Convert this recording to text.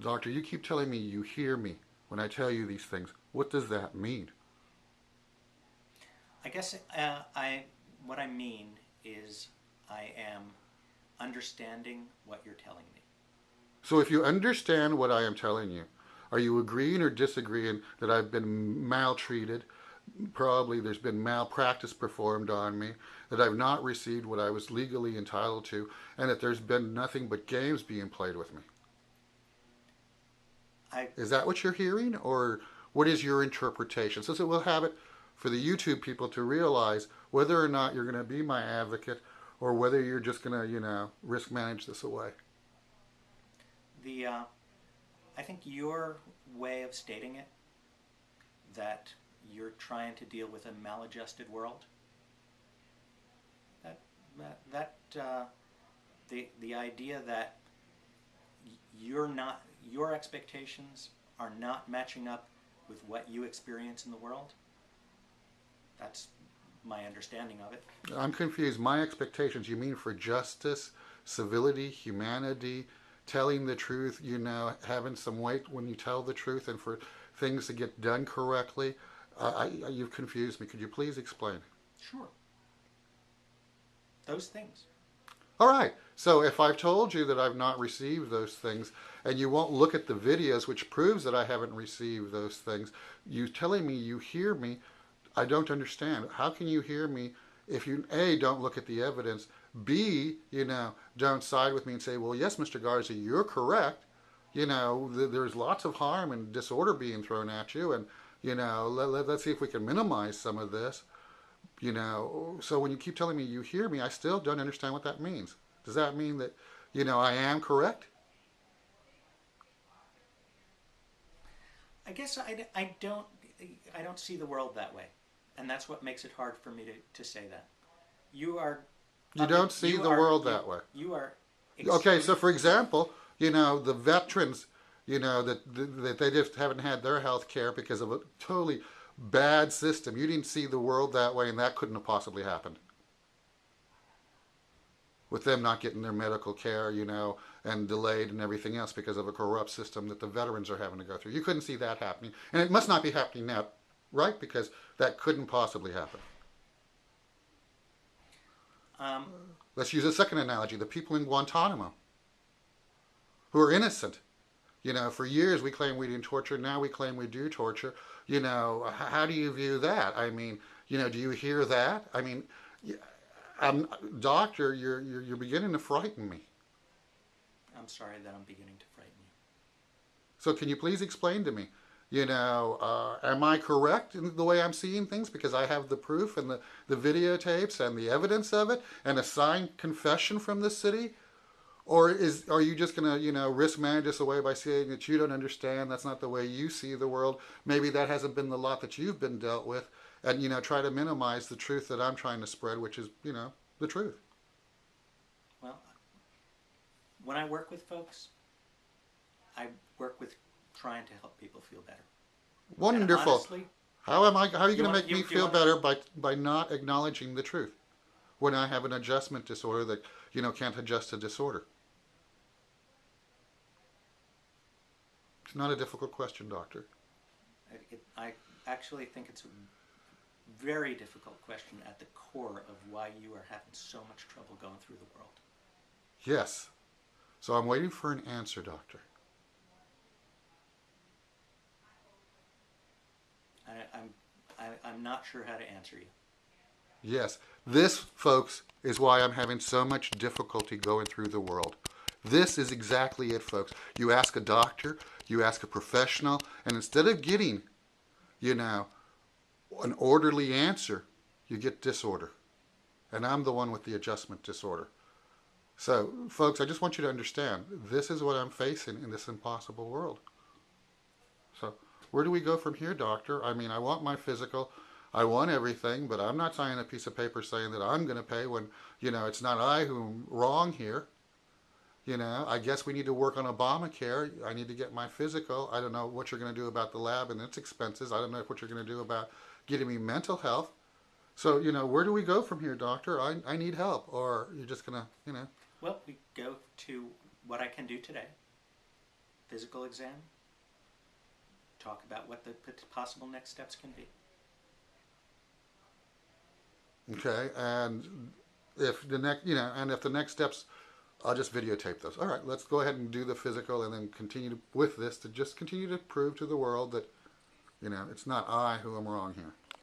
Doctor, you keep telling me you hear me when I tell you these things. What does that mean? I guess what I mean is I am understanding what you're telling me. So if you understand what I am telling you, are you agreeing or disagreeing that I've been maltreated? Probably there's been malpractice performed on me, that I've not received what I was legally entitled to, and that there's been nothing but games being played with me. I Is that what you're hearing, or what is your interpretation? So that we'll have it for the YouTube people to realize whether or not you're going to be my advocate or whether you're just going to, risk manage this away. the I think your way of stating it, that you're trying to deal with a maladjusted world, that the idea that your expectations are not matching up with what you experience in the world. That's my understanding of it. I'm confused. My expectations, you mean for justice, civility, humanity, telling the truth, having some weight when you tell the truth, and for things to get done correctly? You've confused me. Could you please explain? Sure. Those things. All right. So if I've told you that I've not received those things, and you won't look at the videos, which proves that I haven't received those things, you telling me you hear me, I don't understand. How can you hear me if you, A, don't look at the evidence, B, don't side with me and say, well, yes, Mr. Garza, you're correct. There's lots of harm and disorder being thrown at you, and, let's see if we can minimize some of this. So when you keep telling me you hear me, I still don't understand what that means. Does that mean that, I am correct? I guess I don't see the world that way, and that's what makes it hard for me to say that. You are. You don't see the world that way. You are. Okay, so for example, the veterans, that they just haven't had their health care because of a totally bad system. You didn't see the world that way, and that couldn't have possibly happened. With them not getting their medical care, and delayed and everything else because of a corrupt system that the veterans are having to go through. You couldn't see that happening. And it must not be happening now, right? Because that couldn't possibly happen. Let's use a second analogy. The people in Guantanamo who are innocent. For years we claim we didn't torture. Now we claim we do torture. How do you view that? I mean, do you hear that? I mean, doctor, you're beginning to frighten me. I'm sorry that I'm beginning to frighten you. So can you please explain to me, am I correct in the way I'm seeing things? Because I have the proof and the videotapes and the evidence of it and a signed confession from the city? Or are you just going to, risk manage this away by saying that you don't understand, that's not the way you see the world? Maybe that hasn't been the lot that you've been dealt with, and, try to minimize the truth that I'm trying to spread, which is, the truth. Well, when I work with folks, I work with trying to help people feel better. Wonderful. Honestly, how are you going to make me feel better by not acknowledging the truth when I have an adjustment disorder that, can't adjust a disorder? It's not a difficult question, doctor. I actually think it's a very difficult question at the core of why you are having so much trouble going through the world. Yes. So I'm waiting for an answer, doctor. I'm not sure how to answer you. Yes. This, folks, is why I'm having so much difficulty going through the world. This is exactly it, folks. You ask a doctor, you ask a professional, and instead of getting, an orderly answer, you get disorder. And I'm the one with the adjustment disorder. So, folks, I just want you to understand, this is what I'm facing in this impossible world. So, where do we go from here, doctor? I mean, I want my physical, I want everything, but I'm not signing a piece of paper saying that I'm going to pay when, it's not I who's wrong here. I guess we need to work on Obamacare. I need to get my physical. I don't know what you're going to do about the lab and its expenses. I don't know what you're going to do about getting me mental health. So, where do we go from here, doctor? I need help. Or you're just going to, Well, we go to what I can do today. physical exam, talk about what the possible next steps can be. Okay, and if the next, and if the next steps, I'll just videotape those. All right, let's go ahead and do the physical, and then continue with this to just continue to prove to the world that, it's not I who am wrong here.